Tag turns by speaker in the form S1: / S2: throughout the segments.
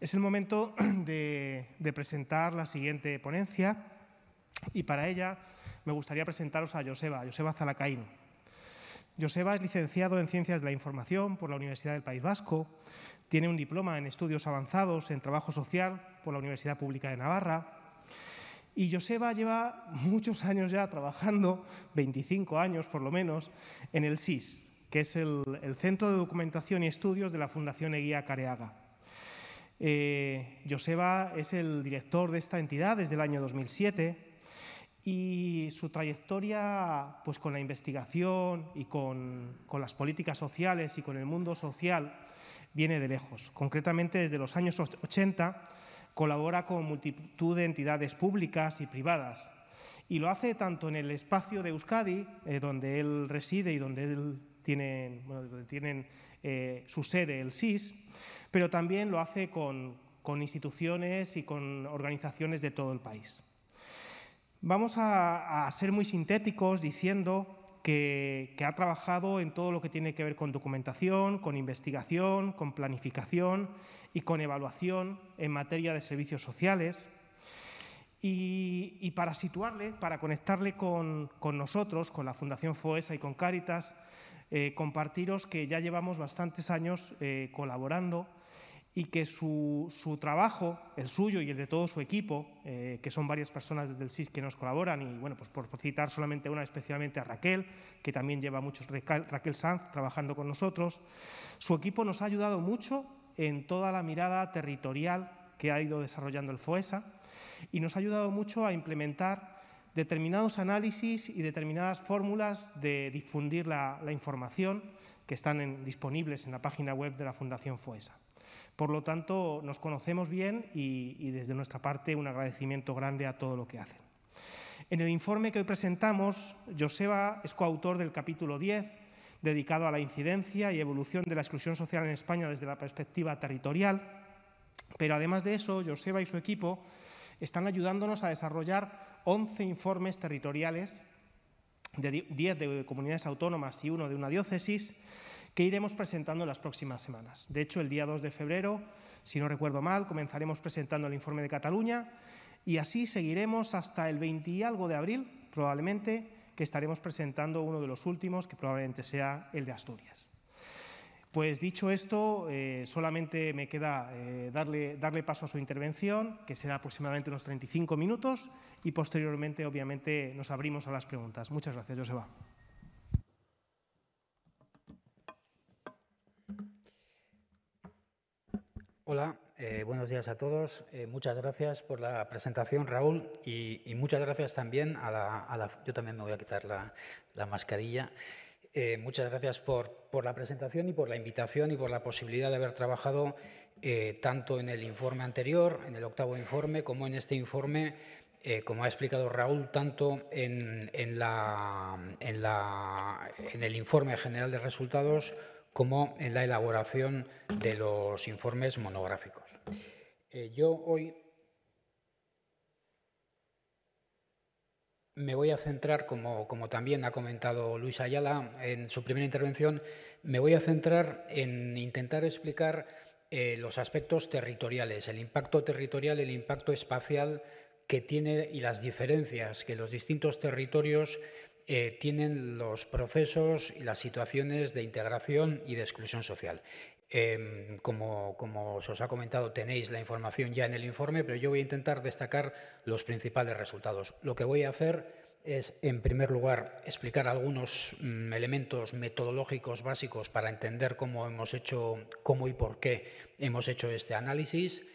S1: Es el momento de presentar la siguiente ponencia y para ella me gustaría presentaros a Joseba Zalacaín. Joseba es licenciado en Ciencias de la Información por la Universidad del País Vasco, tiene un diploma en Estudios Avanzados en Trabajo Social por la Universidad Pública de Navarra y Joseba lleva muchos años ya trabajando, 25 años por lo menos, en el SIS, que es el Centro de Documentación y Estudios de la Fundación Eguía Careaga. Joseba es el director de esta entidad desde el año 2007 y su trayectoria pues, con la investigación y con las políticas sociales y con el mundo social viene de lejos. Concretamente, desde los años 80 colabora con multitud de entidades públicas y privadas y lo hace tanto en el espacio de Euskadi, donde él reside y donde tienen su sede, el SIS, pero también lo hace con instituciones y con organizaciones de todo el país. Vamos a ser muy sintéticos diciendo que ha trabajado en todo lo que tiene que ver con documentación, con investigación, con planificación y con evaluación en materia de servicios sociales. Y para situarle, para conectarle con nosotros, con la Fundación FOESA y con Cáritas, compartiros que ya llevamos bastantes años colaborando y que su trabajo, el suyo y el de todo su equipo, que son varias personas desde el SIS que nos colaboran, y bueno, pues por citar solamente una, especialmente a Raquel, que también lleva muchos, Raquel Sanz, trabajando con nosotros, su equipo nos ha ayudado mucho en toda la mirada territorial que ha ido desarrollando el FOESA y nos ha ayudado mucho a implementar determinados análisis y determinadas fórmulas de difundir la información que están disponibles en la página web de la Fundación FOESA. Por lo tanto, nos conocemos bien y desde nuestra parte un agradecimiento grande a todo lo que hacen. En el informe que hoy presentamos, Joseba es coautor del capítulo 10, dedicado a la incidencia y evolución de la exclusión social en España desde la perspectiva territorial, pero además de eso, Joseba y su equipo están ayudándonos a desarrollar 11 informes territoriales, 10 de comunidades autónomas y 1 de una diócesis, que iremos presentando en las próximas semanas. De hecho, el día 2 de febrero, si no recuerdo mal, comenzaremos presentando el informe de Cataluña y así seguiremos hasta el 20 y algo de abril, probablemente, que estaremos presentando uno de los últimos, que probablemente sea el de Asturias. Pues dicho esto, solamente me queda darle paso a su intervención, que será aproximadamente unos 35 minutos y posteriormente, obviamente, nos abrimos a las preguntas. Muchas gracias, Joseba.
S2: Hola, buenos días a todos. Muchas gracias por la presentación, Raúl, y muchas gracias también yo también me voy a quitar la mascarilla. Muchas gracias por la presentación y por la invitación y por la posibilidad de haber trabajado tanto en el informe anterior, en el 8º informe, como en este informe, como ha explicado Raúl, tanto en el informe general de resultados como en la elaboración de los informes monográficos. Yo hoy me voy a centrar, como también ha comentado Luis Ayala en su primera intervención, me voy a centrar en intentar explicar los aspectos territoriales, el impacto territorial, el impacto espacial que tiene y las diferencias que los distintos territorios tienen los procesos y las situaciones de integración y de exclusión social. Como se os ha comentado, tenéis la información ya en el informe, pero yo voy a intentar destacar los principales resultados. Lo que voy a hacer es, en primer lugar, explicar algunos elementos metodológicos básicos para entender cómo y por qué hemos hecho este análisis.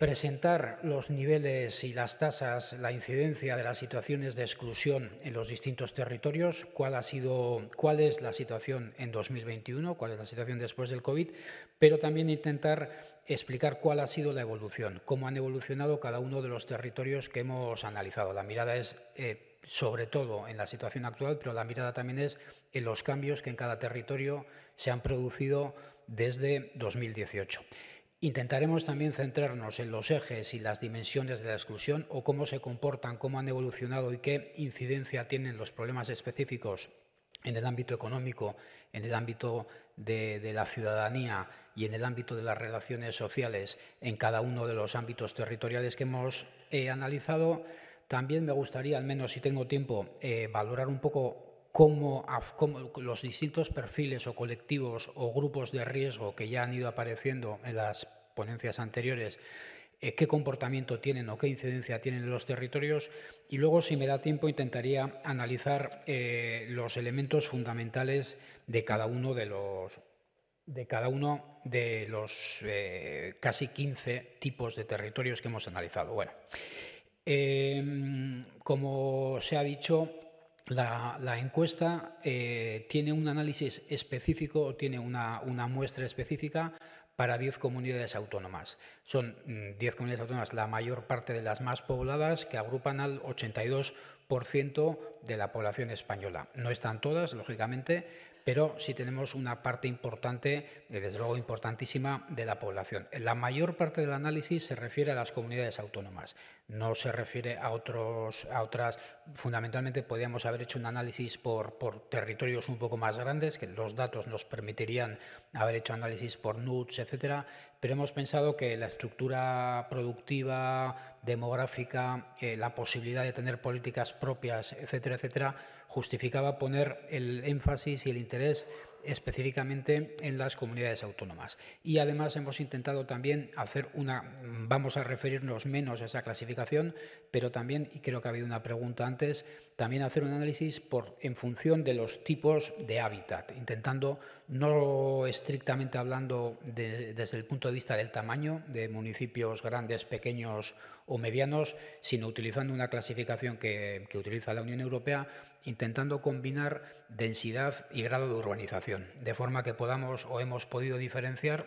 S2: Presentar los niveles y las tasas, la incidencia de las situaciones de exclusión en los distintos territorios, cuál es la situación en 2021, cuál es la situación después del COVID, pero también intentar explicar cuál ha sido la evolución, cómo han evolucionado cada uno de los territorios que hemos analizado. La mirada es sobre todo en la situación actual, pero la mirada también es en los cambios que en cada territorio se han producido desde 2018. Intentaremos también centrarnos en los ejes y las dimensiones de la exclusión o cómo se comportan, cómo han evolucionado y qué incidencia tienen los problemas específicos en el ámbito económico, en el ámbito de la ciudadanía y en el ámbito de las relaciones sociales en cada uno de los ámbitos territoriales que hemos analizado. También me gustaría, al menos si tengo tiempo, valorar un poco cómo los distintos perfiles o colectivos o grupos de riesgo que ya han ido apareciendo en las ponencias anteriores, qué comportamiento tienen o qué incidencia tienen en los territorios, y luego, si me da tiempo, intentaría analizar los elementos fundamentales de cada uno de los casi 15 tipos de territorios que hemos analizado. Bueno, como se ha dicho, la encuesta tiene un análisis específico, tiene una muestra específica para 10 comunidades autónomas. Son 10 comunidades autónomas, la mayor parte de las más pobladas, que agrupan al 82% de la población española. No están todas, lógicamente, pero sí tenemos una parte importante, desde luego importantísima, de la población. La mayor parte del análisis se refiere a las comunidades autónomas, no se refiere a otras. Fundamentalmente podríamos haber hecho un análisis por territorios un poco más grandes, que los datos nos permitirían haber hecho análisis por NUTS, etcétera, pero hemos pensado que la estructura productiva, demográfica, la posibilidad de tener políticas propias, etcétera, etcétera, justificaba poner el énfasis y el interés específicamente en las comunidades autónomas. Y además hemos intentado también hacer vamos a referirnos menos a esa clasificación, pero también, y creo que ha habido una pregunta antes, también hacer un análisis en función de los tipos de hábitat, intentando, no estrictamente hablando desde el punto de vista del tamaño de municipios grandes, pequeños o medianos, sino utilizando una clasificación que utiliza la Unión Europea, intentando combinar densidad y grado de urbanización, de forma que podamos o hemos podido diferenciar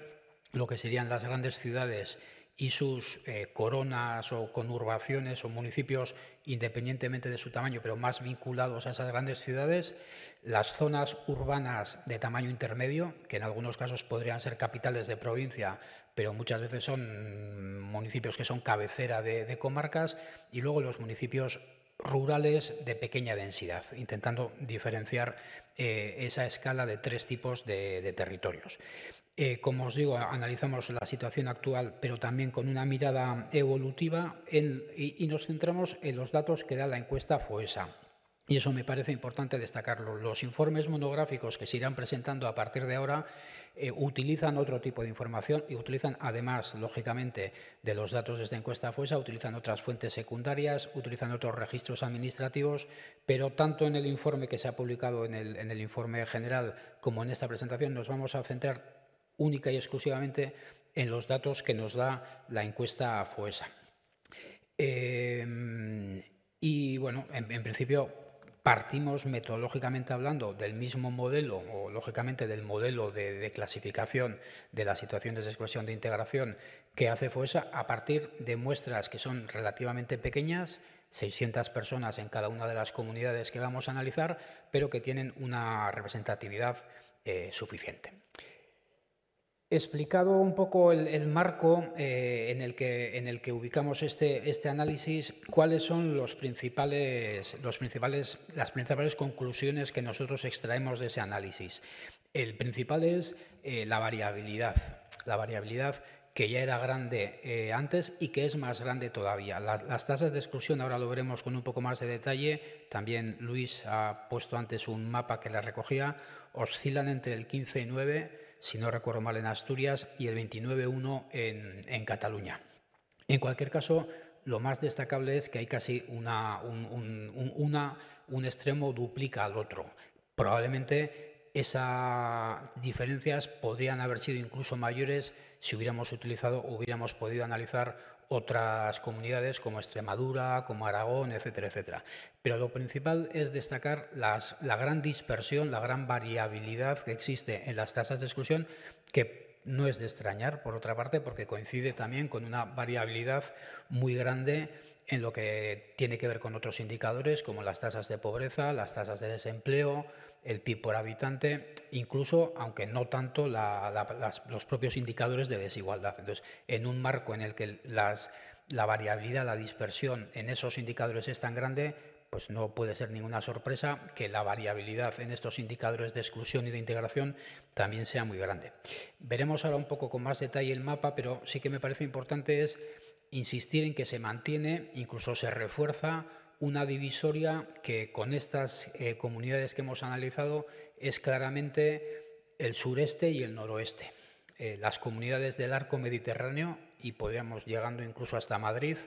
S2: lo que serían las grandes ciudades y sus coronas o conurbaciones o municipios, independientemente de su tamaño, pero más vinculados a esas grandes ciudades, las zonas urbanas de tamaño intermedio, que en algunos casos podrían ser capitales de provincia, pero muchas veces son municipios que son cabecera de comarcas, y luego los municipios rurales de pequeña densidad, intentando diferenciar esa escala de 3 tipos de territorios. Como os digo, analizamos la situación actual, pero también con una mirada evolutiva y nos centramos en los datos que da la encuesta FOESA. Y eso me parece importante destacarlo. Los informes monográficos que se irán presentando a partir de ahora utilizan otro tipo de información y utilizan, además, lógicamente, de los datos de esta encuesta FOESA, utilizan otras fuentes secundarias, utilizan otros registros administrativos, pero tanto en el informe que se ha publicado en el informe general como en esta presentación nos vamos a centrar única y exclusivamente en los datos que nos da la encuesta FOESA. Y bueno, en principio partimos metodológicamente hablando del mismo modelo, o lógicamente del modelo de clasificación de las situaciones de exclusión de integración que hace FOESA, a partir de muestras que son relativamente pequeñas, 600 personas en cada una de las comunidades que vamos a analizar, pero que tienen una representatividad suficiente. Explicado un poco el marco en el que ubicamos este análisis, ¿cuáles son las principales conclusiones que nosotros extraemos de ese análisis? El principal es la variabilidad que ya era grande antes y que es más grande todavía. Las tasas de exclusión, ahora lo veremos con un poco más de detalle, también Luis ha puesto antes un mapa que la recogía, oscilan entre el 15,9, si no recuerdo mal, en Asturias, y el 29,1 en Cataluña. En cualquier caso, lo más destacable es que hay casi un extremo duplica al otro. Probablemente esas diferencias podrían haber sido incluso mayores si hubiéramos podido analizar otras comunidades como Extremadura, como Aragón, etcétera, etcétera. Pero lo principal es destacar la gran dispersión, la gran variabilidad que existe en las tasas de exclusión, que no es de extrañar, por otra parte, porque coincide también con una variabilidad muy grande en lo que tiene que ver con otros indicadores, como las tasas de pobreza, las tasas de desempleo, el PIB por habitante, incluso, aunque no tanto, los propios indicadores de desigualdad. Entonces, en un marco en el que la variabilidad, la dispersión en esos indicadores es tan grande, pues no puede ser ninguna sorpresa que la variabilidad en estos indicadores de exclusión y de integración también sea muy grande. Veremos ahora un poco con más detalle el mapa, pero sí que me parece importante es insistir en que se mantiene, incluso se refuerza, una divisoria que con estas comunidades que hemos analizado es claramente el sureste y el noroeste. Las comunidades del arco mediterráneo, y podríamos llegando incluso hasta Madrid,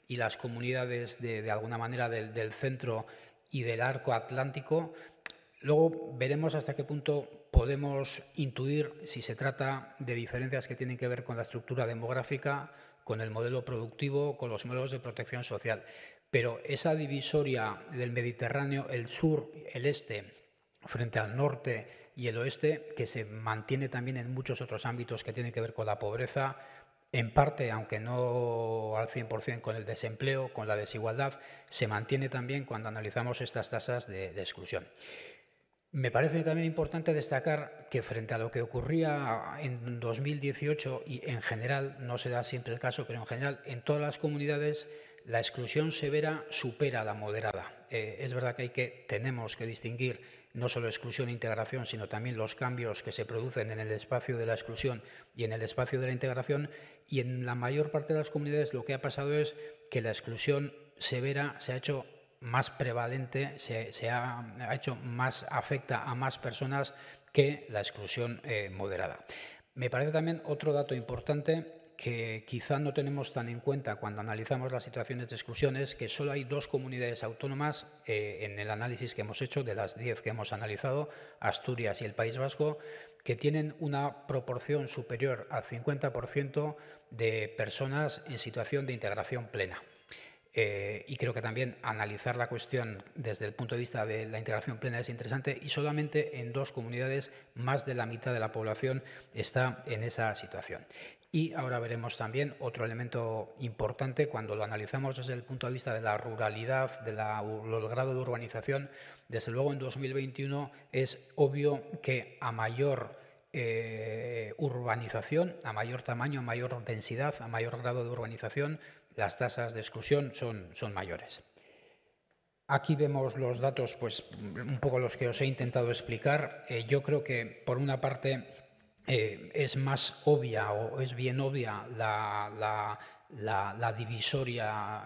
S2: y las comunidades de alguna manera del centro y del arco atlántico. Luego veremos hasta qué punto podemos intuir si se trata de diferencias que tienen que ver con la estructura demográfica, con el modelo productivo, con los modelos de protección social. Pero esa divisoria del Mediterráneo, el sur, el este, frente al norte y el oeste, que se mantiene también en muchos otros ámbitos que tienen que ver con la pobreza, en parte, aunque no al 100% con el desempleo, con la desigualdad, se mantiene también cuando analizamos estas tasas de exclusión. Me parece también importante destacar que frente a lo que ocurría en 2018 y en general, no se da siempre el caso, pero en general en todas las comunidades la exclusión severa supera la moderada. Es verdad que tenemos que distinguir no solo exclusión e integración, sino también los cambios que se producen en el espacio de la exclusión y en el espacio de la integración, y en la mayor parte de las comunidades lo que ha pasado es que la exclusión severa se ha hecho más prevalente, ha hecho más, afecta a más personas que la exclusión moderada. Me parece también otro dato importante que quizá no tenemos tan en cuenta cuando analizamos las situaciones de exclusión, es que solo hay 2 comunidades autónomas en el análisis que hemos hecho, de las 10 que hemos analizado, Asturias y el País Vasco, que tienen una proporción superior al 50% de personas en situación de integración plena. Y creo que también analizar la cuestión desde el punto de vista de la integración plena es interesante, y solamente en 2 comunidades más de la mitad de la población está en esa situación. Y ahora veremos también otro elemento importante cuando lo analizamos desde el punto de vista de la ruralidad, del grado de urbanización. Desde luego en 2021 es obvio que a mayor urbanización, a mayor tamaño, a mayor densidad, a mayor grado de urbanización, las tasas de exclusión son mayores. Aquí vemos los datos, pues un poco los que os he intentado explicar. Yo creo que, por una parte, es más obvia o es bien obvia la divisoria,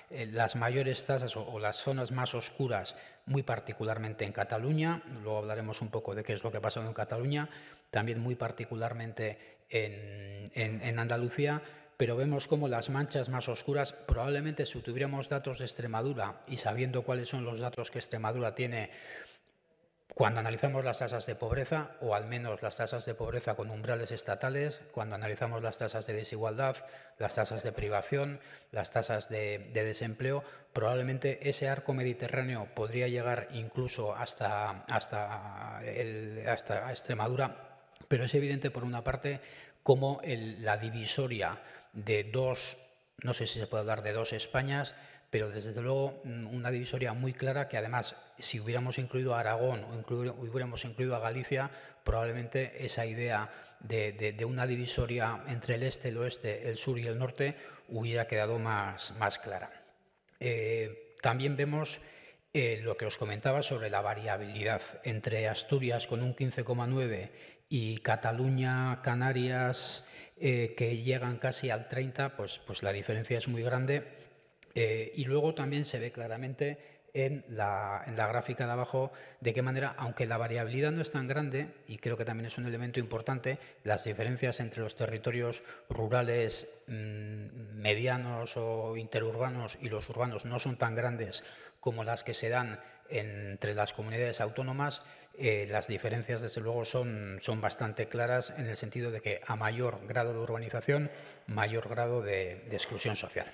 S2: las mayores tasas o las zonas más oscuras, muy particularmente en Cataluña. Luego hablaremos un poco de qué es lo que ha pasado en Cataluña, también muy particularmente en Andalucía. Pero vemos cómo las manchas más oscuras, probablemente si tuviéramos datos de Extremadura y sabiendo cuáles son los datos que Extremadura tiene cuando analizamos las tasas de pobreza, o al menos las tasas de pobreza con umbrales estatales, cuando analizamos las tasas de desigualdad, las tasas de privación, las tasas de desempleo, probablemente ese arco mediterráneo podría llegar incluso hasta Extremadura, pero es evidente, por una parte, cómo la divisoria de 2, no sé si se puede hablar de 2 Españas, pero desde luego una divisoria muy clara, que además, si hubiéramos incluido a Aragón o hubiéramos incluido a Galicia, probablemente esa idea de una divisoria entre el este, el oeste, el sur y el norte hubiera quedado más clara. También vemos lo que os comentaba sobre la variabilidad entre Asturias con un 15,9 y Cataluña, Canarias, que llegan casi al 30, pues la diferencia es muy grande. Y luego también se ve claramente en la gráfica de abajo de qué manera, aunque la variabilidad no es tan grande, y creo que también es un elemento importante, las diferencias entre los territorios rurales medianos o interurbanos y los urbanos no son tan grandes como las que se dan entre las comunidades autónomas. Las diferencias, desde luego, son bastante claras, en el sentido de que a mayor grado de urbanización, mayor grado de exclusión social.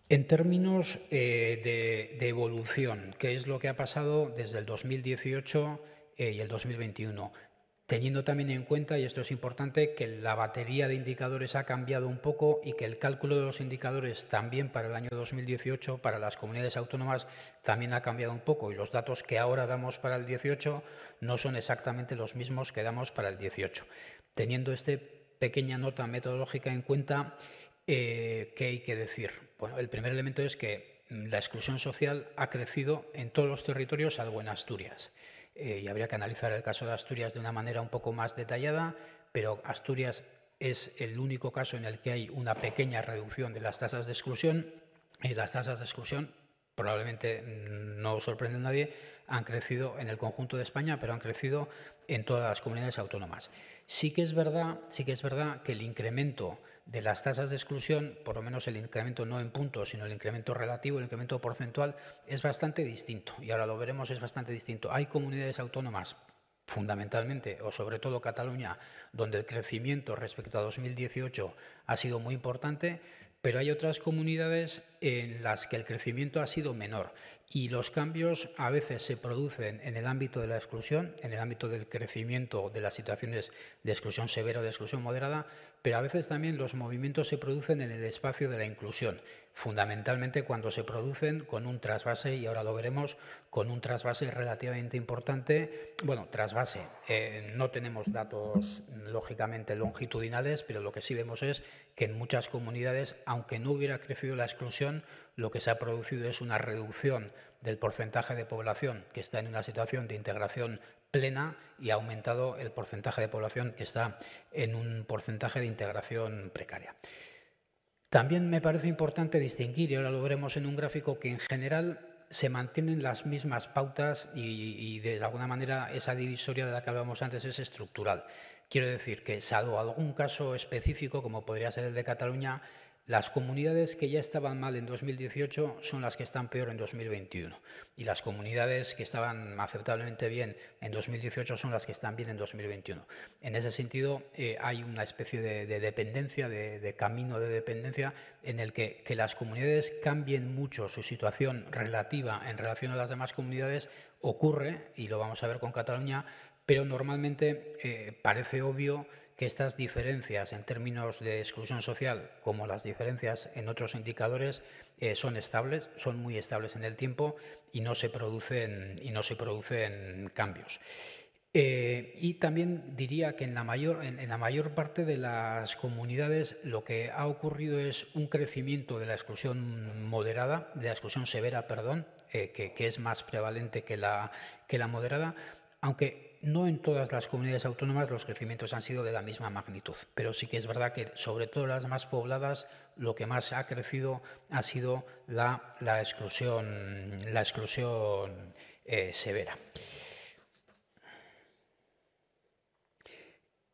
S2: En términos de evolución, ¿qué es lo que ha pasado desde el 2018 y el 2021? Teniendo también en cuenta, y esto es importante, que la batería de indicadores ha cambiado un poco y que el cálculo de los indicadores también para el año 2018, para las comunidades autónomas, también ha cambiado un poco, y los datos que ahora damos para el 18 no son exactamente los mismos que damos para el 18. Teniendo esta pequeña nota metodológica en cuenta, ¿Qué hay que decir? Bueno, el primer elemento es que la exclusión social ha crecido en todos los territorios, salvo en Asturias. Y habría que analizar el caso de Asturias de una manera un poco más detallada, pero Asturias es el único caso en el que hay una pequeña reducción de las tasas de exclusión. Y las tasas de exclusión, probablemente no sorprende a nadie, han crecido en el conjunto de España, pero han crecido en todas las comunidades autónomas. Sí que es verdad que el incremento de las tasas de exclusión, por lo menos el incremento no en puntos, sino el incremento relativo, el incremento porcentual, es bastante distinto. Y ahora lo veremos, es bastante distinto. Hay comunidades autónomas, fundamentalmente, o sobre todo Cataluña, donde el crecimiento respecto a 2018 ha sido muy importante, pero hay otras comunidades en las que el crecimiento ha sido menor y los cambios a veces se producen en el ámbito de la exclusión, en el ámbito del crecimiento de las situaciones de exclusión severa o de exclusión moderada, pero a veces también los movimientos se producen en el espacio de la inclusión, fundamentalmente cuando se producen con un trasvase, y ahora lo veremos, con un trasvase relativamente importante. Bueno, trasvase, no tenemos datos lógicamente longitudinales, pero lo que sí vemos es que en muchas comunidades, aunque no hubiera crecido la exclusión, lo que se ha producido es una reducción del porcentaje de población que está en una situación de integración plena y ha aumentado el porcentaje de población que está en un porcentaje de integración precaria. También me parece importante distinguir, y ahora lo veremos en un gráfico, que en general se mantienen las mismas pautas y de alguna manera esa divisoria de la que hablábamos antes es estructural. Quiero decir que, salvo algún caso específico, como podría ser el de Cataluña, las comunidades que ya estaban mal en 2018 son las que están peor en 2021. Y las comunidades que estaban aceptablemente bien en 2018 son las que están bien en 2021. En ese sentido, hay una especie de dependencia, de camino de dependencia, en el que las comunidades cambien mucho su situación relativa en relación a las demás comunidades ocurre, y lo vamos a ver con Cataluña, pero normalmente parece obvio que estas diferencias en términos de exclusión social, como las diferencias en otros indicadores, son estables, son muy estables en el tiempo y no se producen cambios. Y también diría que en la mayor parte de las comunidades lo que ha ocurrido es un crecimiento de la exclusión moderada, de la exclusión severa, perdón, que es más prevalente que la moderada, aunque no en todas las comunidades autónomas los crecimientos han sido de la misma magnitud, pero sí que es verdad que sobre todo las más pobladas lo que más ha crecido ha sido la exclusión severa.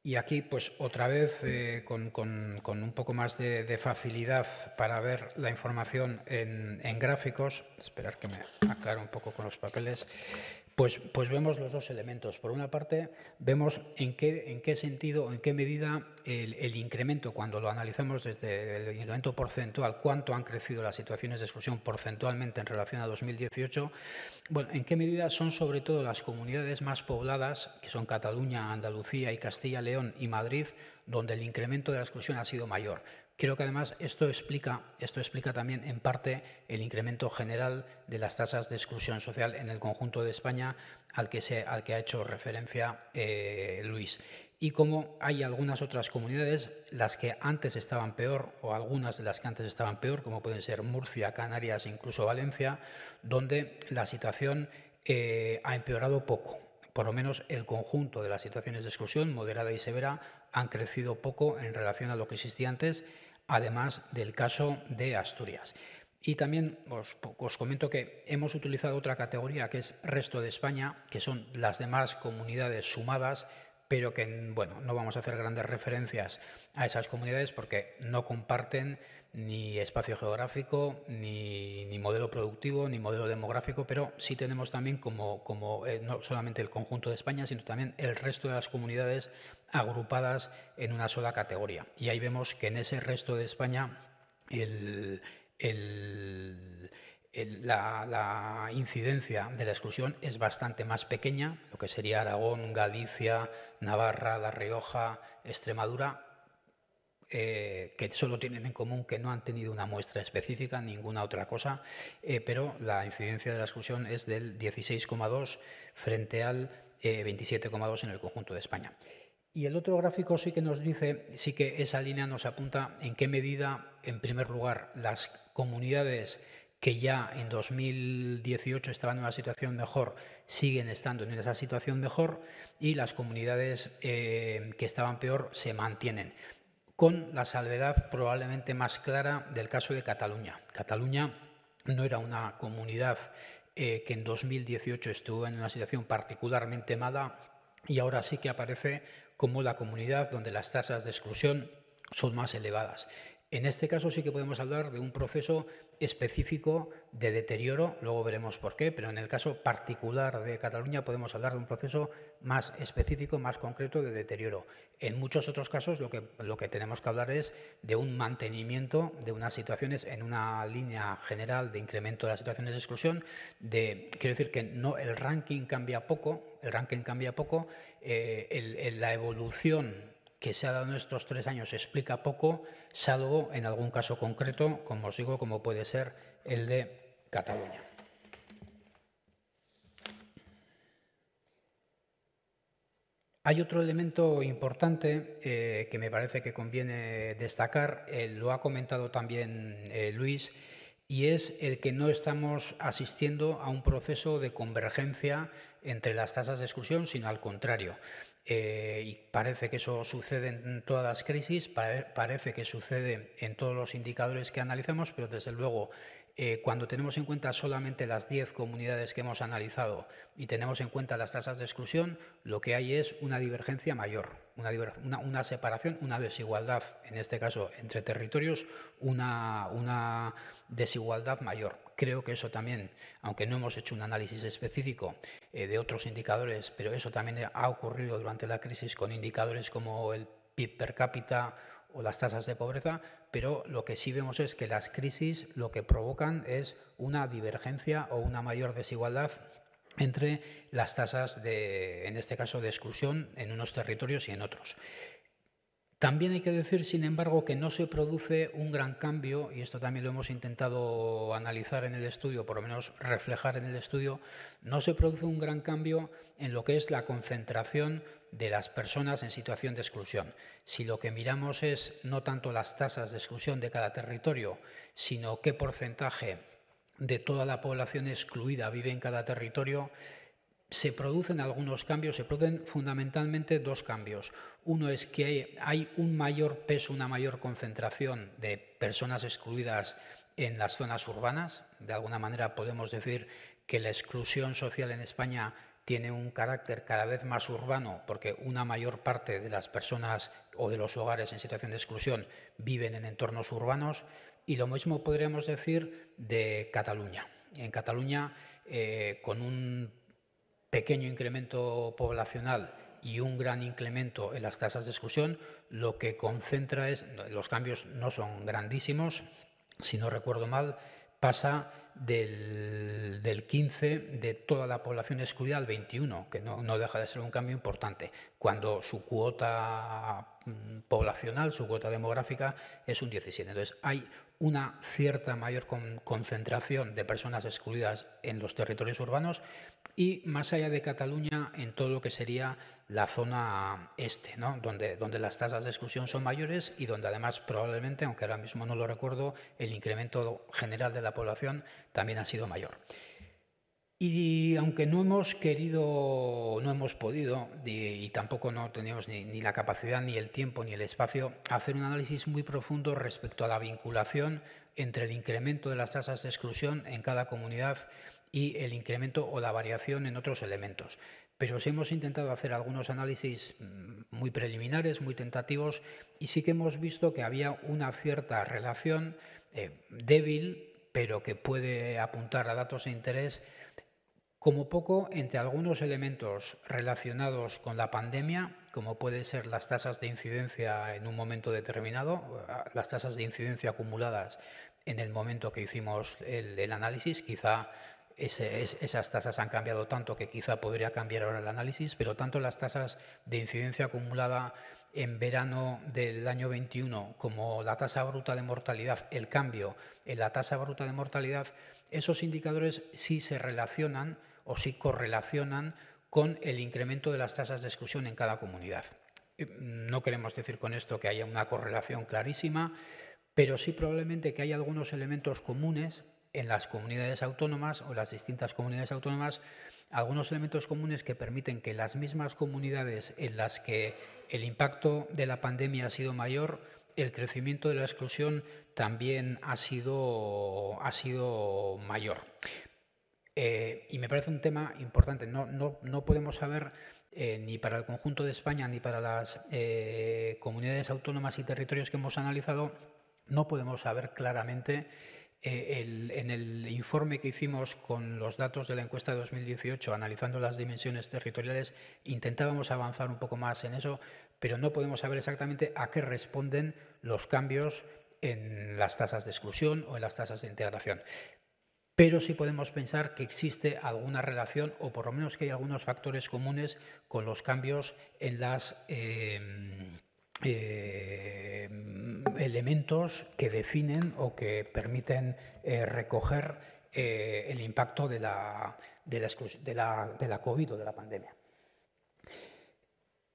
S2: Y aquí, pues otra vez, con un poco más de facilidad para ver la información en gráficos, esperar que me aclare un poco con los papeles, pues vemos los dos elementos. Por una parte, vemos en qué sentido, en qué medida el incremento, cuando lo analizamos desde el incremento porcentual, cuánto han crecido las situaciones de exclusión porcentualmente en relación a 2018, bueno, en qué medida son sobre todo las comunidades más pobladas, que son Cataluña, Andalucía y Castilla-León y Madrid, donde el incremento de la exclusión ha sido mayor. Creo que además esto explica también en parte el incremento general de las tasas de exclusión social en el conjunto de España al que ha hecho referencia Luis. Y como hay algunas otras comunidades, las que antes estaban peor, o algunas de las que antes estaban peor, como pueden ser Murcia, Canarias e incluso Valencia, donde la situación ha empeorado poco. Por lo menos el conjunto de las situaciones de exclusión, moderada y severa, han crecido poco en relación a lo que existía antes, además del caso de Asturias. Y también os comento que hemos utilizado otra categoría que es resto de España, que son las demás comunidades sumadas, pero que, bueno, no vamos a hacer grandes referencias a esas comunidades porque no comparten ni espacio geográfico, ni modelo productivo, ni modelo demográfico, pero sí tenemos también no solamente el conjunto de España, sino también el resto de las comunidades agrupadas en una sola categoría. Y ahí vemos que en ese resto de España la incidencia de la exclusión es bastante más pequeña, lo que sería Aragón, Galicia, Navarra, La Rioja, Extremadura, que solo tienen en común que no han tenido una muestra específica, ninguna otra cosa, pero la incidencia de la exclusión es del 16,2 frente al 27,2 en el conjunto de España. Y el otro gráfico sí que nos dice, sí que esa línea nos apunta en qué medida, en primer lugar, las comunidades que ya en 2018 estaban en una situación mejor siguen estando en esa situación mejor y las comunidades que estaban peor se mantienen, con la salvedad probablemente más clara del caso de Cataluña. Cataluña no era una comunidad que en 2018 estuvo en una situación particularmente mala y ahora sí que aparece como la comunidad donde las tasas de exclusión son más elevadas. En este caso sí que podemos hablar de un proceso específico de deterioro, luego veremos por qué, pero en el caso particular de Cataluña podemos hablar de un proceso más específico, más concreto de deterioro. En muchos otros casos lo que tenemos que hablar es de un mantenimiento de unas situaciones en una línea general de incremento de las situaciones de exclusión. Quiero decir que no, el ranking cambia poco, la evolución que se ha dado en estos 3 años explica poco, salvo en algún caso concreto, como os digo, como puede ser el de Cataluña. Hay otro elemento importante que me parece que conviene destacar, lo ha comentado también Luis, y es el que no estamos asistiendo a un proceso de convergencia entre las tasas de exclusión, sino al contrario. Y parece que eso sucede en todas las crisis, parece que sucede en todos los indicadores que analizamos, pero desde luego cuando tenemos en cuenta solamente las 10 comunidades que hemos analizado y tenemos en cuenta las tasas de exclusión, lo que hay es una divergencia mayor, una separación, una desigualdad, en este caso entre territorios, una desigualdad mayor. Creo que eso también, aunque no hemos hecho un análisis específico de otros indicadores, pero eso también ha ocurrido durante la crisis con indicadores como el PIB per cápita o las tasas de pobreza, pero lo que sí vemos es que las crisis lo que provocan es una divergencia o una mayor desigualdad entre las tasas en este caso, de exclusión en unos territorios y en otros. También hay que decir, sin embargo, que no se produce un gran cambio, y esto también lo hemos intentado analizar en el estudio, por lo menos reflejar en el estudio, no se produce un gran cambio en lo que es la concentración de las personas en situación de exclusión. Si lo que miramos es no tanto las tasas de exclusión de cada territorio, sino qué porcentaje de toda la población excluida vive en cada territorio, se producen algunos cambios, se producen fundamentalmente 2 cambios. Uno es que hay un mayor peso, una mayor concentración de personas excluidas en las zonas urbanas. De alguna manera podemos decir que la exclusión social en España tiene un carácter cada vez más urbano porque una mayor parte de las personas o de los hogares en situación de exclusión viven en entornos urbanos. Y lo mismo podríamos decir de Cataluña. En Cataluña, con un pequeño incremento poblacional y un gran incremento en las tasas de exclusión, lo que concentra es, los cambios no son grandísimos, si no recuerdo mal, pasa del 15 de toda la población excluida al 21, que no deja de ser un cambio importante, cuando su cuota poblacional, su cuota demográfica es un 17. Entonces hay una cierta mayor concentración de personas excluidas en los territorios urbanos y más allá de Cataluña en todo lo que sería la zona este, ¿no? donde las tasas de exclusión son mayores y donde además probablemente, aunque ahora mismo no lo recuerdo, el incremento general de la población también ha sido mayor. Y aunque no hemos querido, no hemos podido, y tampoco no teníamos ni la capacidad, ni el tiempo, ni el espacio, hacer un análisis muy profundo respecto a la vinculación entre el incremento de las tasas de exclusión en cada comunidad y el incremento o la variación en otros elementos. Pero sí hemos intentado hacer algunos análisis muy preliminares, muy tentativos, y sí que hemos visto que había una cierta relación débil, pero que puede apuntar a datos de interés, como poco entre algunos elementos relacionados con la pandemia, como puede ser las tasas de incidencia en un momento determinado, las tasas de incidencia acumuladas en el momento que hicimos el análisis. Quizá esas tasas han cambiado tanto que quizá podría cambiar ahora el análisis, pero tanto las tasas de incidencia acumulada en verano del año 21 como la tasa bruta de mortalidad, el cambio en la tasa bruta de mortalidad, esos indicadores sí se relacionan o sí correlacionan con el incremento de las tasas de exclusión en cada comunidad. No queremos decir con esto que haya una correlación clarísima, pero sí probablemente que hay algunos elementos comunes en las comunidades autónomas o las distintas comunidades autónomas, algunos elementos comunes que permiten que las mismas comunidades en las que el impacto de la pandemia ha sido mayor, el crecimiento de la exclusión también ha sido mayor. Y me parece un tema importante. No podemos saber ni para el conjunto de España ni para las comunidades autónomas y territorios que hemos analizado, no podemos saber claramente. En el informe que hicimos con los datos de la encuesta de 2018, analizando las dimensiones territoriales, intentábamos avanzar un poco más en eso, pero no podemos saber exactamente a qué responden los cambios en las tasas de exclusión o en las tasas de integración. Pero sí podemos pensar que existe alguna relación, o por lo menos que hay algunos factores comunes con los cambios en los elementos que definen o que permiten recoger el impacto de la COVID o de la pandemia.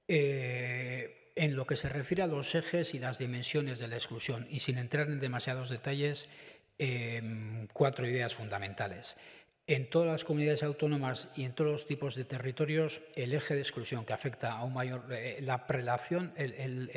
S2: En lo que se refiere a los ejes y las dimensiones de la exclusión, y sin entrar en demasiados detalles, 4 ideas fundamentales. En todas las comunidades autónomas y en todos los tipos de territorios, el eje de exclusión que afecta a un mayor... la prelación, el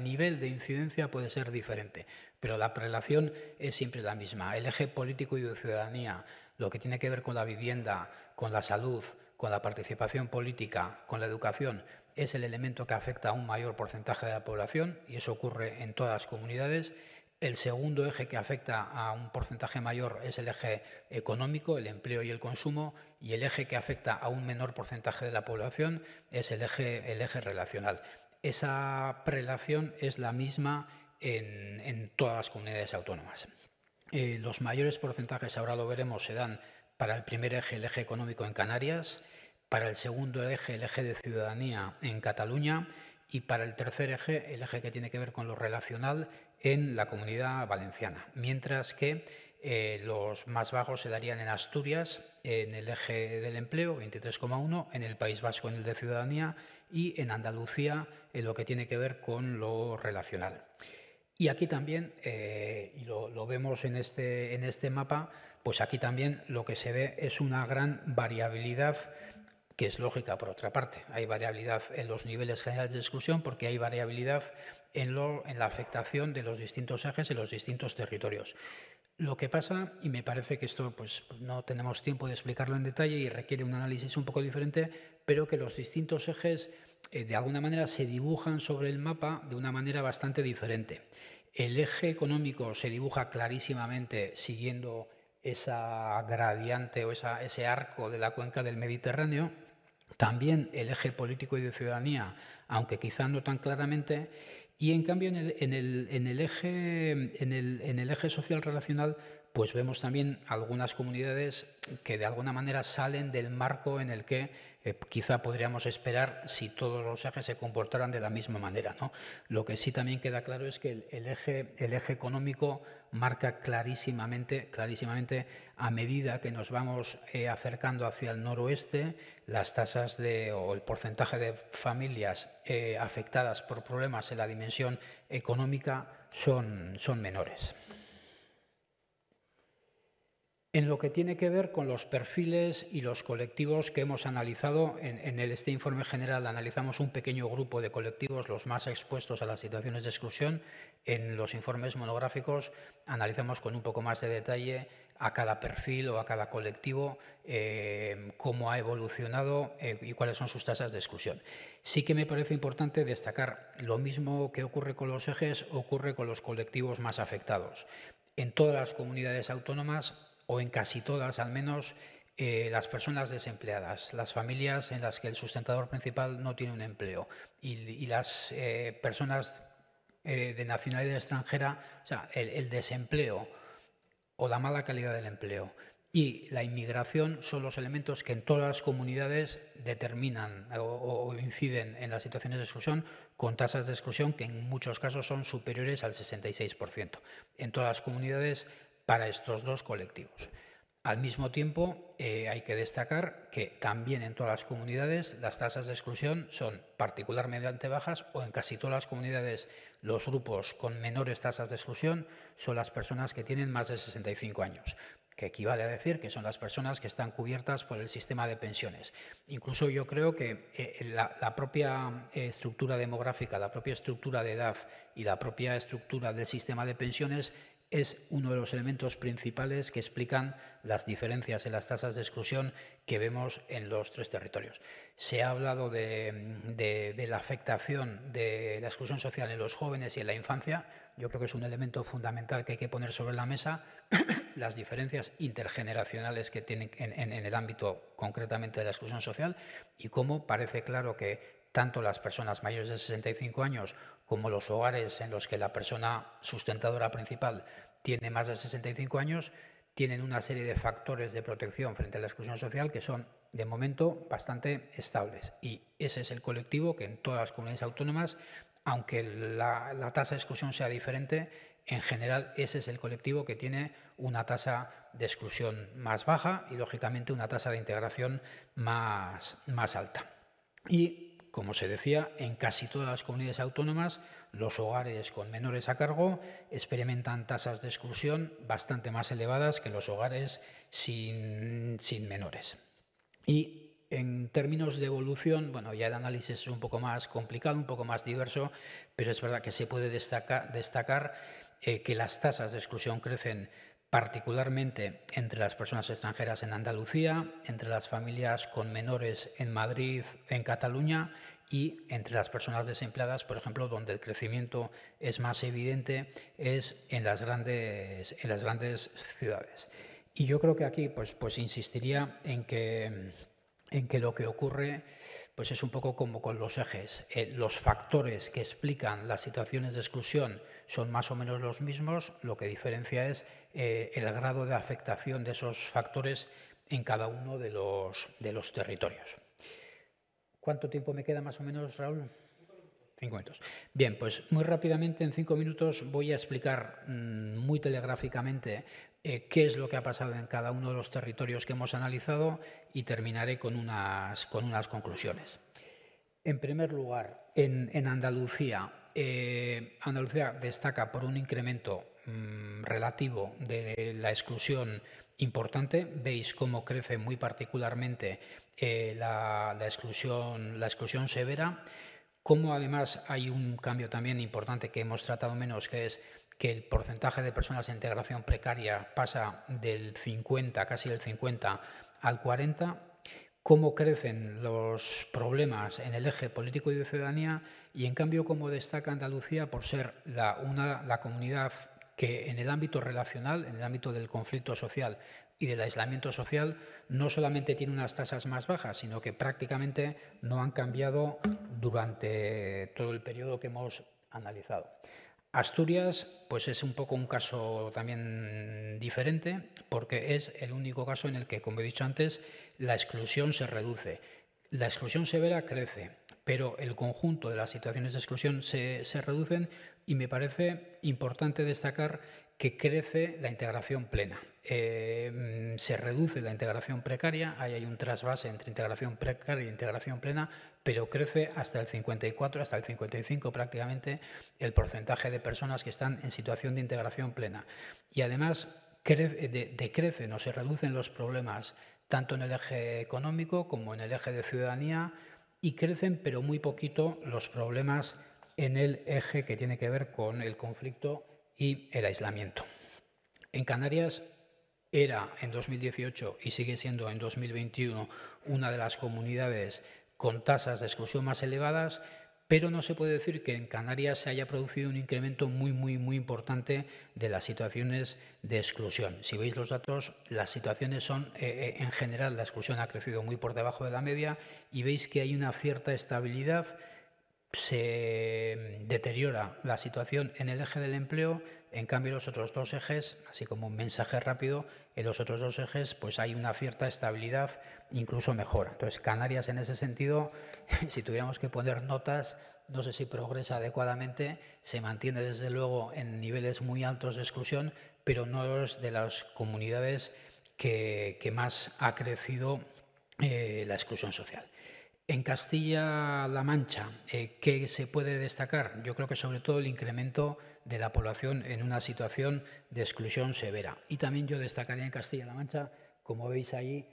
S2: nivel de incidencia puede ser diferente, pero la prelación es siempre la misma. El eje político y de ciudadanía, lo que tiene que ver con la vivienda, con la salud, con la participación política, con la educación, es el elemento que afecta a un mayor porcentaje de la población, y eso ocurre en todas las comunidades. El segundo eje que afecta a un porcentaje mayor es el eje económico, el empleo y el consumo, y el eje que afecta a un menor porcentaje de la población es el eje relacional. Esa prelación es la misma en todas las comunidades autónomas. Los mayores porcentajes, ahora lo veremos, se dan para el primer eje, el eje económico en Canarias, para el segundo eje, el eje de ciudadanía en Cataluña, y para el tercer eje, el eje que tiene que ver con lo relacional, en la Comunidad Valenciana, mientras que los más bajos se darían en Asturias, en el eje del empleo, 23,1, en el País Vasco en el de ciudadanía y en Andalucía en lo que tiene que ver con lo relacional. Y aquí también, y lo vemos en este mapa, pues aquí también lo que se ve es una gran variabilidad, que es lógica por otra parte. Hay variabilidad en los niveles generales de exclusión porque hay variabilidad en la afectación de los distintos ejes en los distintos territorios. Lo que pasa, y me parece que esto pues, no tenemos tiempo de explicarlo en detalle y requiere un análisis un poco diferente, pero que los distintos ejes de alguna manera se dibujan sobre el mapa de una manera bastante diferente. El eje económico se dibuja clarísimamente siguiendo esa gradiente o ese arco de la cuenca del Mediterráneo. También el eje político y de ciudadanía, aunque quizá no tan claramente, y en cambio en el eje social relacional, pues vemos también algunas comunidades que de alguna manera salen del marco en el que quizá podríamos esperar si todos los ejes se comportaran de la misma manera, ¿no? Lo que sí también queda claro es que el eje económico marca clarísimamente a medida que nos vamos acercando hacia el noroeste, las tasas o el porcentaje de familias afectadas por problemas en la dimensión económica son menores. En lo que tiene que ver con los perfiles y los colectivos que hemos analizado, en este informe general analizamos un pequeño grupo de colectivos, los más expuestos a las situaciones de exclusión. En los informes monográficos analizamos con un poco más de detalle a cada perfil o a cada colectivo cómo ha evolucionado y cuáles son sus tasas de exclusión. Sí que me parece importante destacar lo mismo que ocurre con los ejes, ocurre con los colectivos más afectados. En todas las comunidades autónomas, o en casi todas al menos, las personas desempleadas, las familias en las que el sustentador principal no tiene un empleo y las personas de nacionalidad extranjera, o sea, el desempleo o la mala calidad del empleo y la inmigración son los elementos que en todas las comunidades determinan o inciden en las situaciones de exclusión, con tasas de exclusión que en muchos casos son superiores al 66%. En todas las comunidades para estos dos colectivos. Al mismo tiempo, hay que destacar que también en todas las comunidades las tasas de exclusión son particularmente bajas, o en casi todas las comunidades los grupos con menores tasas de exclusión son las personas que tienen más de 65 años, que equivale a decir que son las personas que están cubiertas por el sistema de pensiones. Incluso yo creo que la propia estructura demográfica, la propia estructura de edad y la propia estructura del sistema de pensiones es uno de los elementos principales que explican las diferencias en las tasas de exclusión que vemos en los tres territorios. Se ha hablado de la afectación de la exclusión social en los jóvenes y en la infancia. Yo creo que es un elemento fundamental que hay que poner sobre la mesa, las diferencias intergeneracionales que tienen en el ámbito concretamente de la exclusión social, y cómo parece claro que tanto las personas mayores de 65 años como los hogares en los que la persona sustentadora principal tiene más de 65 años tienen una serie de factores de protección frente a la exclusión social que son, de momento, bastante estables. Y ese es el colectivo que en todas las comunidades autónomas, aunque la tasa de exclusión sea diferente, en general ese es el colectivo que tiene una tasa de exclusión más baja y, lógicamente, una tasa de integración más alta. Y, como se decía, en casi todas las comunidades autónomas, los hogares con menores a cargo experimentan tasas de exclusión bastante más elevadas que los hogares sin menores. Y en términos de evolución, bueno, ya el análisis es un poco más complicado, un poco más diverso, pero es verdad que se puede destacar que las tasas de exclusión crecen particularmente entre las personas extranjeras en Andalucía, entre las familias con menores en Madrid, en Cataluña, y entre las personas desempleadas, por ejemplo, donde el crecimiento es más evidente es en las grandes ciudades. Y yo creo que aquí pues insistiría en que lo que ocurre pues es un poco como con los ejes. Los factores que explican las situaciones de exclusión son más o menos los mismos, lo que diferencia es el grado de afectación de esos factores en cada uno de los territorios. ¿Cuánto tiempo me queda más o menos, Raúl? 5 minutos. Bien, pues muy rápidamente, en 5 minutos, voy a explicar muy telegráficamente qué es lo que ha pasado en cada uno de los territorios que hemos analizado y terminaré con unas conclusiones. En primer lugar, en Andalucía, Andalucía destaca por un incremento relativo de la exclusión importante. Veis cómo crece muy particularmente la exclusión severa, cómo además hay un cambio también importante que hemos tratado menos, que es que el porcentaje de personas en integración precaria pasa del 50, casi del 50, al 40%, cómo crecen los problemas en el eje político y de ciudadanía, y en cambio cómo destaca Andalucía por ser la comunidad que en el ámbito relacional, en el ámbito del conflicto social y del aislamiento social, no solamente tiene unas tasas más bajas, sino que prácticamente no han cambiado durante todo el periodo que hemos analizado. Asturias pues es un poco un caso también diferente, porque es el único caso en el que, como he dicho antes, la exclusión se reduce. La exclusión severa crece, pero el conjunto de las situaciones de exclusión se reducen, y me parece importante destacar que crece la integración plena. Se reduce la integración precaria, ahí hay un trasvase entre integración precaria e integración plena, pero crece hasta el 54, hasta el 55 prácticamente, el porcentaje de personas que están en situación de integración plena. Y además decrecen o se reducen los problemas tanto en el eje económico como en el eje de ciudadanía, y crecen pero muy poquito los problemas en el eje que tiene que ver con el conflicto y el aislamiento. En Canarias era en 2018 y sigue siendo en 2021 una de las comunidades con tasas de exclusión más elevadas, pero no se puede decir que en Canarias se haya producido un incremento muy importante de las situaciones de exclusión. Si veis los datos, las situaciones son, en general, la exclusión ha crecido muy por debajo de la media, y veis que hay una cierta estabilidad. Se deteriora la situación en el eje del empleo, en cambio los otros dos ejes, así como un mensaje rápido, en los otros dos ejes pues hay una cierta estabilidad, incluso mejora. Entonces, Canarias en ese sentido, si tuviéramos que poner notas, no sé si progresa adecuadamente, se mantiene desde luego en niveles muy altos de exclusión, pero no es de las comunidades que más ha crecido la exclusión social. En Castilla-La Mancha, ¿qué se puede destacar? Yo creo que sobre todo el incremento de la población en una situación de exclusión severa. Y también yo destacaría en Castilla-La Mancha, como veis ahí,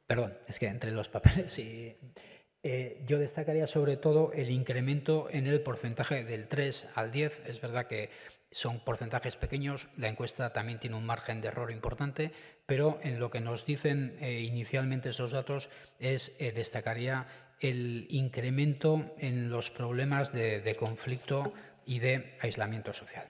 S2: Perdón, es que entre los papeles y... yo destacaría sobre todo el incremento en el porcentaje del 3 al 10. Es verdad que son porcentajes pequeños, la encuesta también tiene un margen de error importante, pero en lo que nos dicen inicialmente estos datos destacaría el incremento en los problemas de conflicto y de aislamiento social.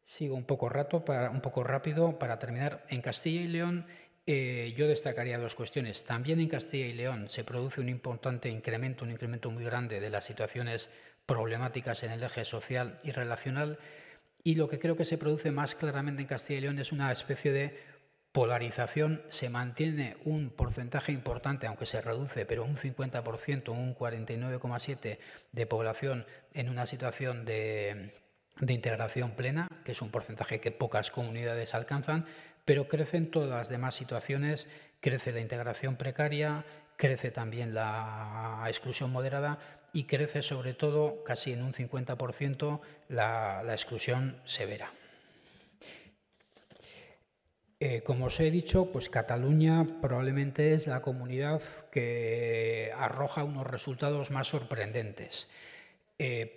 S2: Sigo un poco rápido para terminar. En Castilla y León yo destacaría dos cuestiones. También en Castilla y León se produce un importante incremento, un incremento muy grande de las situaciones problemáticas en el eje social y relacional, y lo que creo que se produce más claramente en Castilla y León es una especie de polarización. Se mantiene un porcentaje importante, aunque se reduce, pero un 50%, un 49,7% de población en una situación de integración plena, que es un porcentaje que pocas comunidades alcanzan, pero crecen todas las demás situaciones, crece la integración precaria, crece también la exclusión moderada y crece sobre todo, casi en un 50%, la exclusión severa. Como os he dicho, pues Cataluña probablemente es la comunidad que arroja unos resultados más sorprendentes.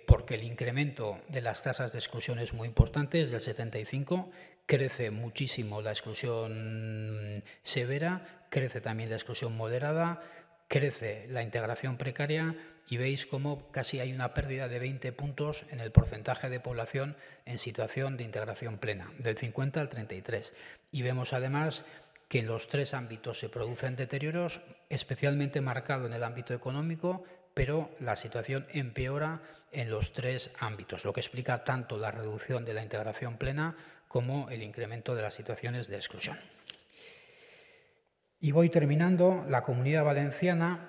S2: Porque el incremento de las tasas de exclusión es muy importante, es del 75%, crece muchísimo la exclusión severa, crece también la exclusión moderada, crece la integración precaria y veis cómo casi hay una pérdida de 20 puntos en el porcentaje de población en situación de integración plena, del 50 al 33%. Y vemos además que en los tres ámbitos se producen deterioros, especialmente marcado en el ámbito económico, pero la situación empeora en los tres ámbitos, lo que explica tanto la reducción de la integración plena como el incremento de las situaciones de exclusión. Y voy terminando. La Comunidad Valenciana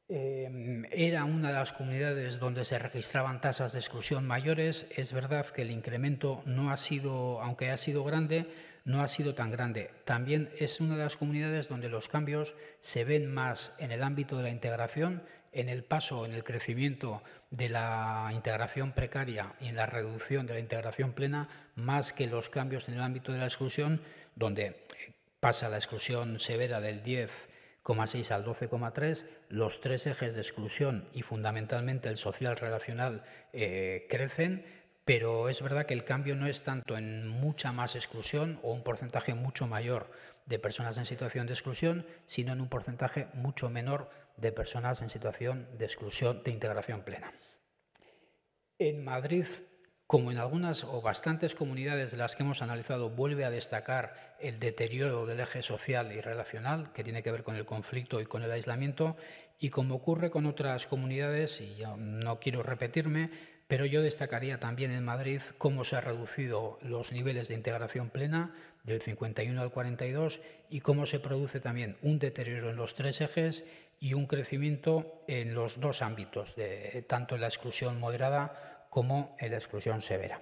S2: era una de las comunidades donde se registraban tasas de exclusión mayores. Es verdad que el incremento no ha sido, aunque ha sido grande, no ha sido tan grande. También es una de las comunidades donde los cambios se ven más en el ámbito de la integración, en el paso, en el crecimiento de la integración precaria y en la reducción de la integración plena, más que los cambios en el ámbito de la exclusión, donde pasa la exclusión severa del 10,6 al 12,3, los tres ejes de exclusión y fundamentalmente el social relacional crecen, pero es verdad que el cambio no es tanto en mucha más exclusión o un porcentaje mucho mayor de personas en situación de exclusión, sino en un porcentaje mucho menor de personas en situación de exclusión de integración plena. En Madrid, como en algunas o bastantes comunidades de las que hemos analizado, vuelve a destacar el deterioro del eje social y relacional, que tiene que ver con el conflicto y con el aislamiento, y como ocurre con otras comunidades, y yo no quiero repetirme, pero yo destacaría también en Madrid cómo se han reducido los niveles de integración plena del 51 al 42 y cómo se produce también un deterioro en los tres ejes y un crecimiento en los dos ámbitos, tanto en la exclusión moderada como en la exclusión severa.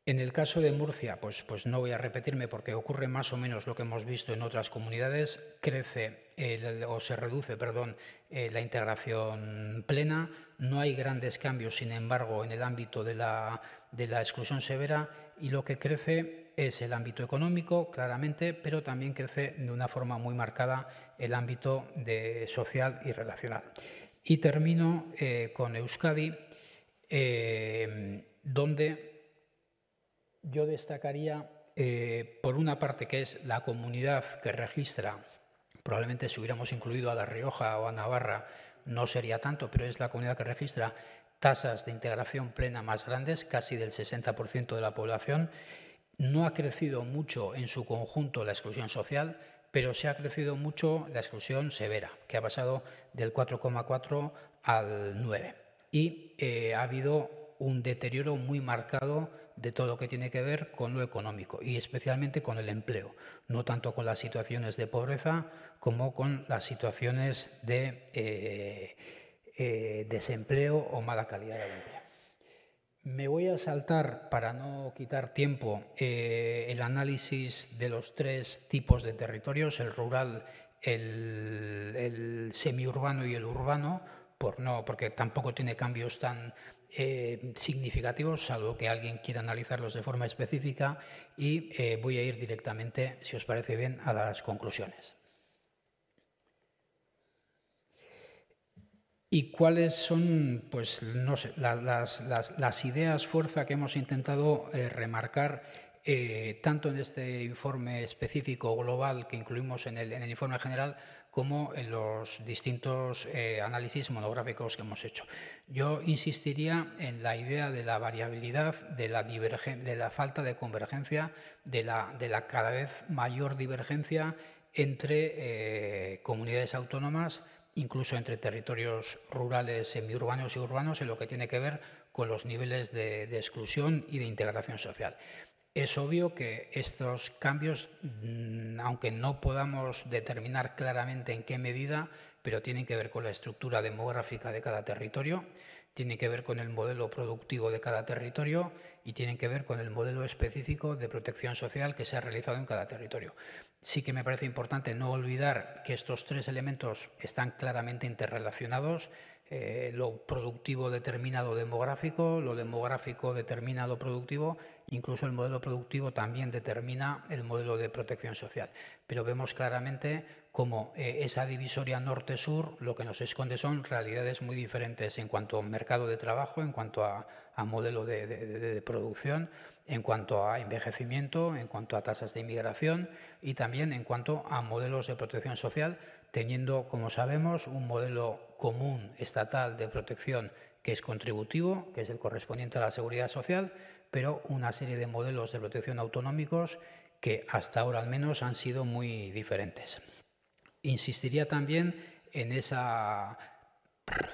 S2: En el caso de Murcia, pues no voy a repetirme porque ocurre más o menos lo que hemos visto en otras comunidades. Crece o se reduce, la integración plena. No hay grandes cambios, sin embargo, en el ámbito de la exclusión severa, y lo que crece es el ámbito económico, claramente, pero también crece de una forma muy marcada el ámbito social y relacional. Y termino con Euskadi, donde yo destacaría, por una parte, que es la comunidad que registra, probablemente si hubiéramos incluido a La Rioja o a Navarra no sería tanto, pero es la comunidad que registra tasas de integración plena más grandes, casi del 60% de la población. No ha crecido mucho en su conjunto la exclusión social, pero se ha crecido mucho la exclusión severa, que ha pasado del 4,4 al 9. Y ha habido un deterioro muy marcado de todo lo que tiene que ver con lo económico y especialmente con el empleo, no tanto con las situaciones de pobreza como con las situaciones de desempleo o mala calidad del empleo. Me voy a saltar, para no quitar tiempo, el análisis de los 3 tipos de territorios, el rural, el semiurbano y el urbano, porque tampoco tiene cambios tan significativos, salvo que alguien quiera analizarlos de forma específica, y voy a ir directamente, si os parece bien, a las conclusiones. ¿Y cuáles son, pues, no sé, las ideas fuerza que hemos intentado remarcar tanto en este informe específico global que incluimos en el informe general como en los distintos análisis monográficos que hemos hecho? Yo insistiría en la idea de la variabilidad, de la falta de convergencia, de la cada vez mayor divergencia entre comunidades autónomas, incluso entre territorios rurales, semiurbanos y urbanos, en lo que tiene que ver con los niveles de exclusión y de integración social. Es obvio que estos cambios, aunque no podamos determinar claramente en qué medida, pero tienen que ver con la estructura demográfica de cada territorio, tienen que ver con el modelo productivo de cada territorio y tienen que ver con el modelo específico de protección social que se ha realizado en cada territorio. Sí que me parece importante no olvidar que estos 3 elementos están claramente interrelacionados. Lo productivo determina lo demográfico, lo demográfico determina lo productivo, incluso el modelo productivo también determina el modelo de protección social. Pero vemos claramente cómo esa divisoria norte-sur lo que nos esconde son realidades muy diferentes en cuanto a mercado de trabajo, en cuanto a modelo de producción, en cuanto a envejecimiento, en cuanto a tasas de inmigración y también en cuanto a modelos de protección social, teniendo, como sabemos, un modelo común estatal de protección que es contributivo, que es el correspondiente a la seguridad social, pero una serie de modelos de protección autonómicos que hasta ahora al menos han sido muy diferentes. Insistiría también en esa,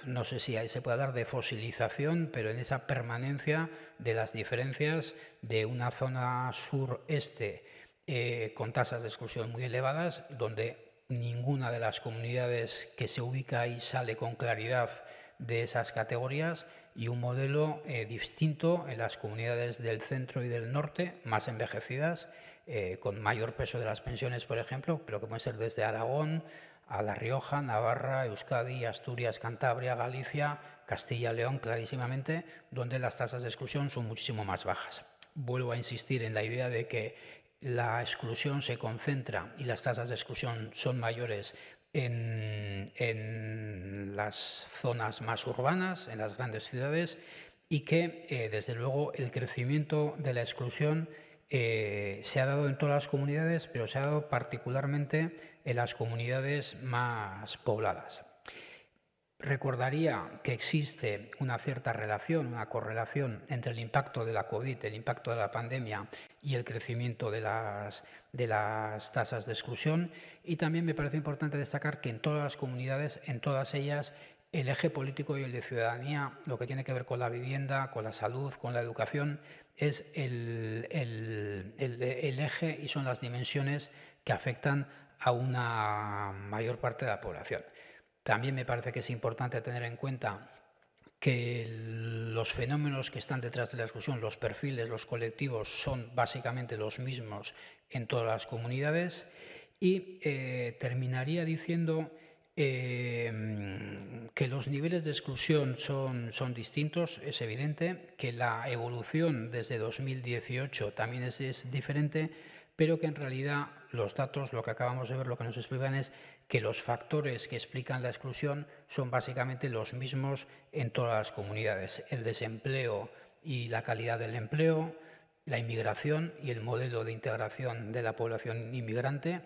S2: no sé si ahí se puede hablar de fosilización, pero en esa permanencia de las diferencias de una zona sureste con tasas de exclusión muy elevadas, donde ninguna de las comunidades que se ubica ahí sale con claridad de esas categorías, y un modelo distinto en las comunidades del centro y del norte, más envejecidas, con mayor peso de las pensiones, por ejemplo, pero que pueden ser desde Aragón a La Rioja, Navarra, Euskadi, Asturias, Cantabria, Galicia, Castilla y León, clarísimamente, donde las tasas de exclusión son muchísimo más bajas. Vuelvo a insistir en la idea de que la exclusión se concentra y las tasas de exclusión son mayores en las zonas más urbanas, en las grandes ciudades, y que, desde luego, el crecimiento de la exclusión se ha dado en todas las comunidades, pero se ha dado particularmente en las comunidades más pobladas. Recordaría que existe una cierta relación, una correlación entre el impacto de la COVID, el impacto de la pandemia y el crecimiento de las tasas de exclusión, y también me parece importante destacar que en todas las comunidades, en todas ellas, el eje político y el de ciudadanía, lo que tiene que ver con la vivienda, con la salud, con la educación, es el eje y son las dimensiones que afectan a una mayor parte de la población. También me parece que es importante tener en cuenta que los fenómenos que están detrás de la exclusión, los perfiles, los colectivos, son básicamente los mismos en todas las comunidades. Y terminaría diciendo que los niveles de exclusión son distintos, es evidente, que la evolución desde 2018 también es diferente, pero que en realidad los datos, lo que acabamos de ver, lo que nos explican es que los factores que explican la exclusión son básicamente los mismos en todas las comunidades: el desempleo y la calidad del empleo, la inmigración y el modelo de integración de la población inmigrante,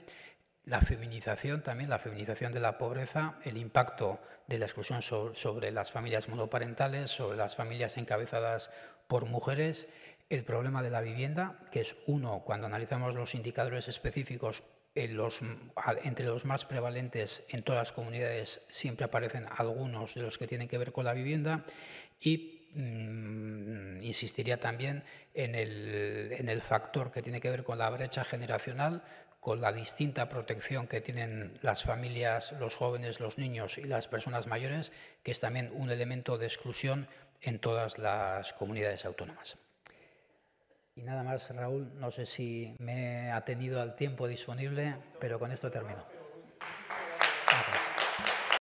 S2: la feminización también, la feminización de la pobreza, el impacto de la exclusión sobre las familias monoparentales, sobre las familias encabezadas por mujeres, el problema de la vivienda, que es uno, cuando analizamos los indicadores específicos, entre los más prevalentes en todas las comunidades siempre aparecen algunos de los que tienen que ver con la vivienda, y insistiría también en el factor que tiene que ver con la brecha generacional, con la distinta protección que tienen las familias, los jóvenes, los niños y las personas mayores, que es también un elemento de exclusión en todas las comunidades autónomas. Y nada más, Raúl, no sé si me he atenido al tiempo disponible, pero con esto termino.